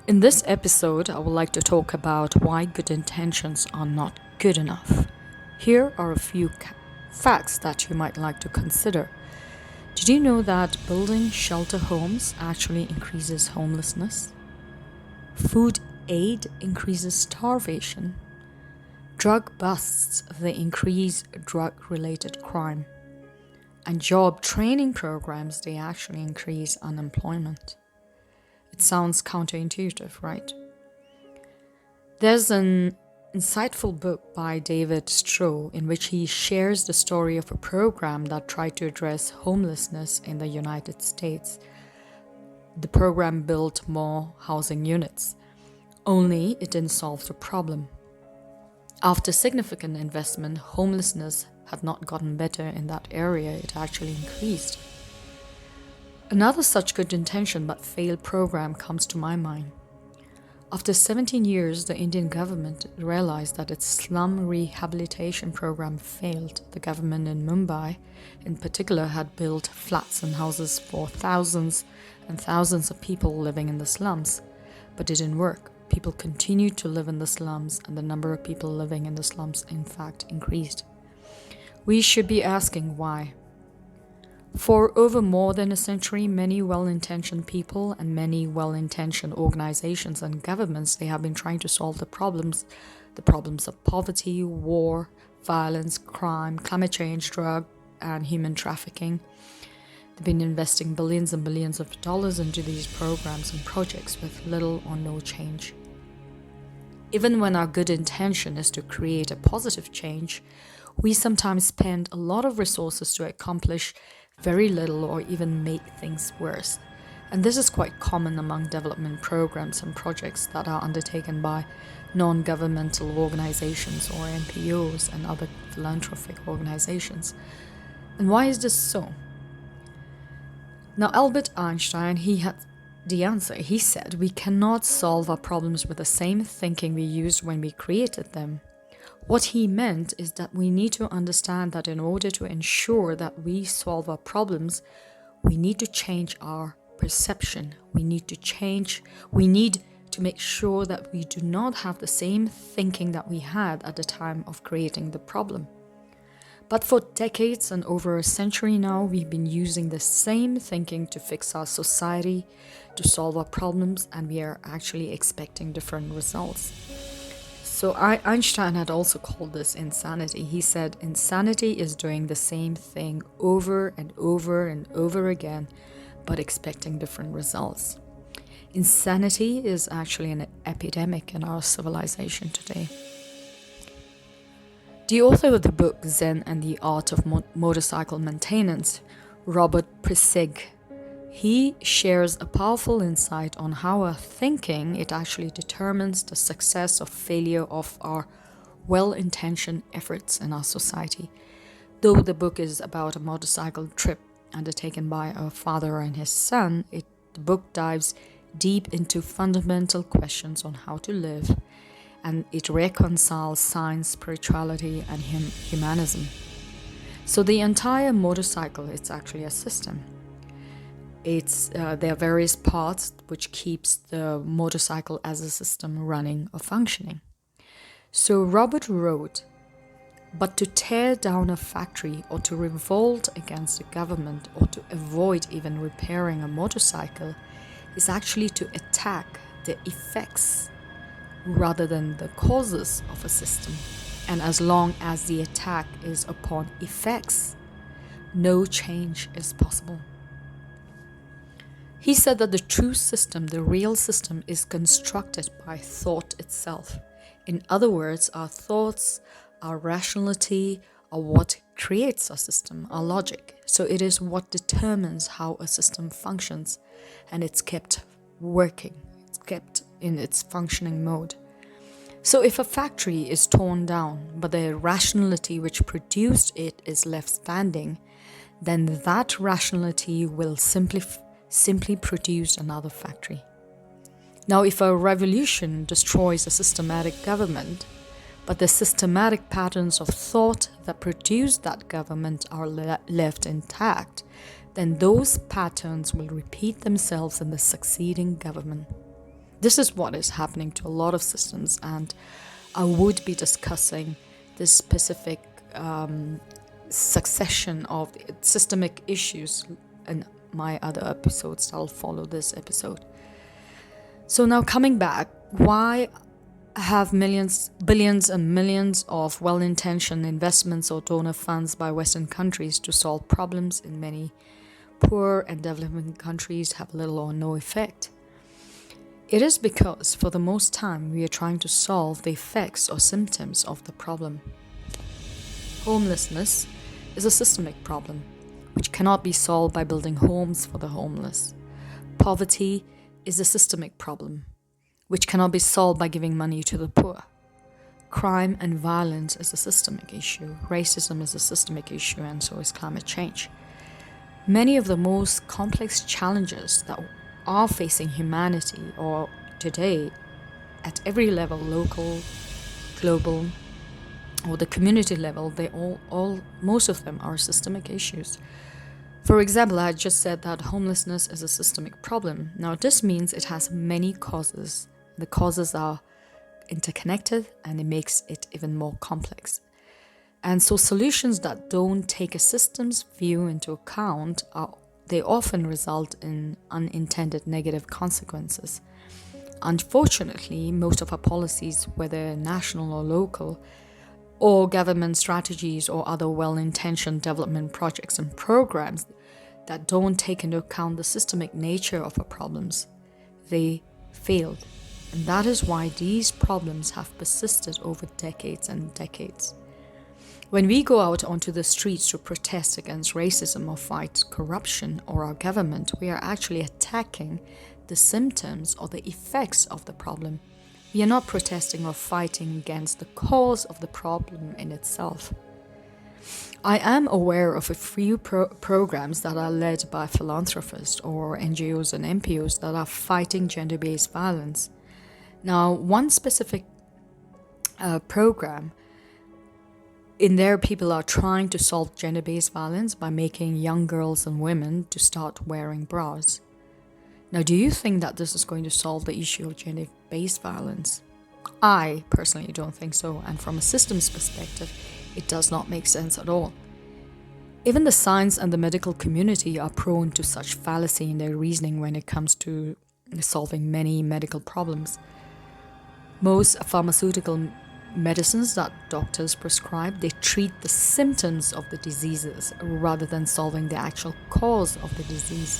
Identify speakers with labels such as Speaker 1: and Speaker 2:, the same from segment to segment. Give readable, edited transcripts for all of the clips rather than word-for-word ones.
Speaker 1: In this episode, I would like to talk about why good intentions are not good enough. Here are a few facts that you might like to consider. Did you know that building shelter homes actually increases homelessness? Food aid increases starvation. Drug busts, they increase drug-related crime. And job training programs, they actually increase unemployment. It sounds counterintuitive, right? There's an insightful book by David Stroh in which he shares the story of a program that tried to address homelessness in the United States. The program built more housing units, only it didn't solve the problem. After significant investment, homelessness had not gotten better in that area, it actually increased. Another such good intention but failed program comes to my mind. After 17 years, the Indian government realized that its slum rehabilitation program failed. The government in Mumbai, in particular, had built flats and houses for thousands and thousands of people living in the slums, but it didn't work. People continued to live in the slums, and the number of people living in the slums, in fact, increased. We should be asking why. For over more than a century, many well-intentioned people and many well-intentioned organizations and governments, they have been trying to solve the problems of poverty, war, violence, crime, climate change, drug, and human trafficking. They've been investing billions and billions of dollars into these programs and projects with little or no change. Even when our good intention is to create a positive change, we sometimes spend a lot of resources to accomplish very little or even make things worse. And this is quite common among development programs and projects that are undertaken by non-governmental organizations or NPOs and other philanthropic organizations. And why is this so? Now, Albert Einstein, he had the answer. He said, we cannot solve our problems with the same thinking we used when we created them. What he meant is that we need to understand that in order to ensure that we solve our problems, we need to change our perception. We need to make sure that we do not have the same thinking that we had at the time of creating the problem. But for decades and over a century now, we've been using the same thinking to fix our society, to solve our problems, and we are actually expecting different results. So Einstein had also called this insanity. He said, insanity is doing the same thing over and over and over again, but expecting different results. Insanity is actually an epidemic in our civilization today. The author of the book Zen and the Art of Motorcycle Maintenance, Robert Prisig, he shares a powerful insight on how our thinking, it actually determines the success or failure of our well-intentioned efforts in our society. Though the book is about a motorcycle trip undertaken by a father and his son, the book dives deep into fundamental questions on how to live, and it reconciles science, spirituality, and humanism. So the entire motorcycle, it's actually a system. There are various parts which keeps the motorcycle as a system running or functioning. So Robert wrote, but to tear down a factory or to revolt against the government or to avoid even repairing a motorcycle is actually to attack the effects rather than the causes of a system. And as long as the attack is upon effects, no change is possible. He said that the true system, the real system, is constructed by thought itself. In other words, our thoughts, our rationality, are what creates our system, our logic. So it is what determines how a system functions, and it's kept working, it's kept in its functioning mode. So if a factory is torn down, but the rationality which produced it is left standing, then that rationality will simply produce another factory. Now, if a revolution destroys a systematic government, but the systematic patterns of thought that produced that government are left intact, then those patterns will repeat themselves in the succeeding government. This is what is happening to a lot of systems, and I would be discussing this specific succession of systemic issues in my other episodes that'll follow this episode. So now coming back, why have billions and millions of well-intentioned investments or donor funds by Western countries to solve problems in many poor and developing countries have little or no effect? It is because, for the most time, we are trying to solve the effects or symptoms of the problem. Homelessness is a systemic problem, which cannot be solved by building homes for the homeless. Poverty is a systemic problem, which cannot be solved by giving money to the poor. Crime and violence is a systemic issue. Racism is a systemic issue, and so is climate change. Many of the most complex challenges that are facing humanity or today at every level, local, global, or the community level, they most of them are systemic issues. For example, I just said that homelessness is a systemic problem. Now, this means it has many causes. The causes are interconnected, and it makes it even more complex. And so solutions that don't take a systems view into account they often result in unintended negative consequences. Unfortunately, most of our policies, whether national or local, or government strategies or other well-intentioned development projects and programs that don't take into account the systemic nature of our problems, they failed. And that is why these problems have persisted over decades and decades. When we go out onto the streets to protest against racism or fight corruption or our government, we are actually attacking the symptoms or the effects of the problem. We are not protesting or fighting against the cause of the problem in itself. I am aware of a few programs that are led by philanthropists or NGOs and NPOs that are fighting gender-based violence. Now, one specific program, in there, people are trying to solve gender-based violence by making young girls and women to start wearing bras. Now, do you think that this is going to solve the issue of gender-based violence? I personally don't think so, and from a systems perspective, it does not make sense at all. Even the science and the medical community are prone to such fallacy in their reasoning when it comes to solving many medical problems. Most pharmaceutical medicines that doctors prescribe, they treat the symptoms of the diseases rather than solving the actual cause of the disease.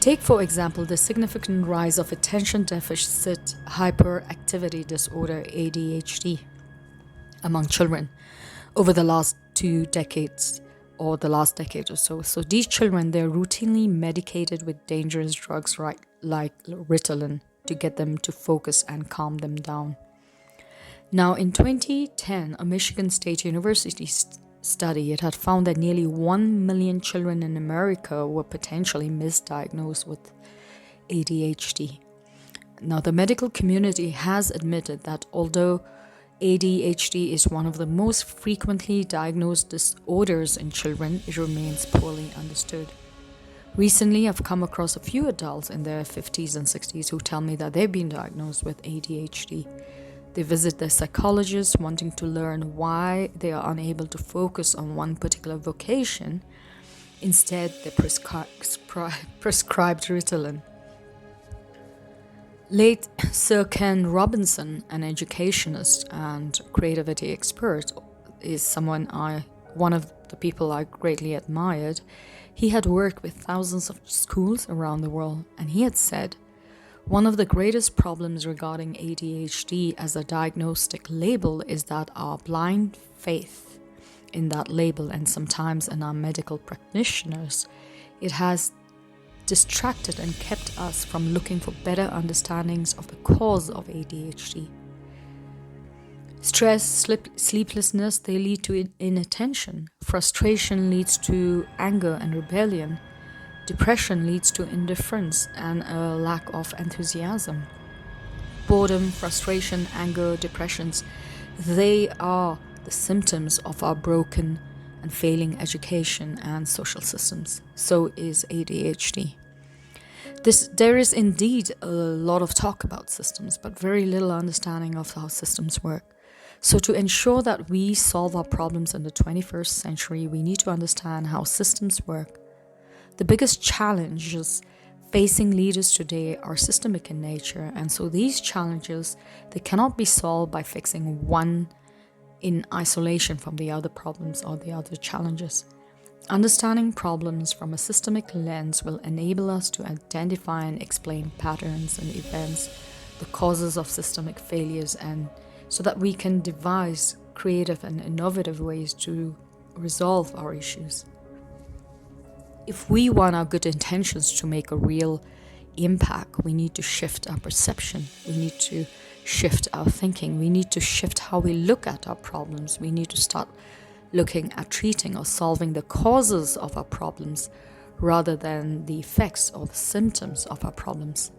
Speaker 1: Take, for example, the significant rise of attention deficit hyperactivity disorder, ADHD, among children over the last 2 decades or the last decade or so. So these children, they're routinely medicated with dangerous drugs like Ritalin to get them to focus and calm them down. Now, in 2010, a Michigan State University study, it had found that nearly 1 million children in America were potentially misdiagnosed with ADHD. Now, the medical community has admitted that although ADHD is one of the most frequently diagnosed disorders in children, it remains poorly understood. Recently, I've come across a few adults in their 50s and 60s who tell me that they've been diagnosed with ADHD. They visit their psychologist wanting to learn why they are unable to focus on one particular vocation. Instead, they're prescribed Ritalin. Late Sir Ken Robinson, an educationist and creativity expert, is one of the people I greatly admired. He had worked with thousands of schools around the world, and he had said, one of the greatest problems regarding ADHD as a diagnostic label is that our blind faith in that label, and sometimes in our medical practitioners, it has distracted and kept us from looking for better understandings of the cause of ADHD. Stress, sleeplessness, they lead to inattention. Frustration leads to anger and rebellion. Depression leads to indifference and a lack of enthusiasm. Boredom, frustration, anger, depressions, they are the symptoms of our broken and failing education and social systems. So is ADHD. There is indeed a lot of talk about systems, but very little understanding of how systems work. So, to ensure that we solve our problems in the 21st century, we need to understand how systems work. The biggest challenges facing leaders today are systemic in nature, and so these challenges, they cannot be solved by fixing one in isolation from the other problems or the other challenges. Understanding problems from a systemic lens will enable us to identify and explain patterns and events, the causes of systemic failures, and so that we can devise creative and innovative ways to resolve our issues. If we want our good intentions to make a real impact, we need to shift our perception. We need to shift our thinking. We need to shift how we look at our problems. We need to start looking at treating or solving the causes of our problems rather than the effects or the symptoms of our problems.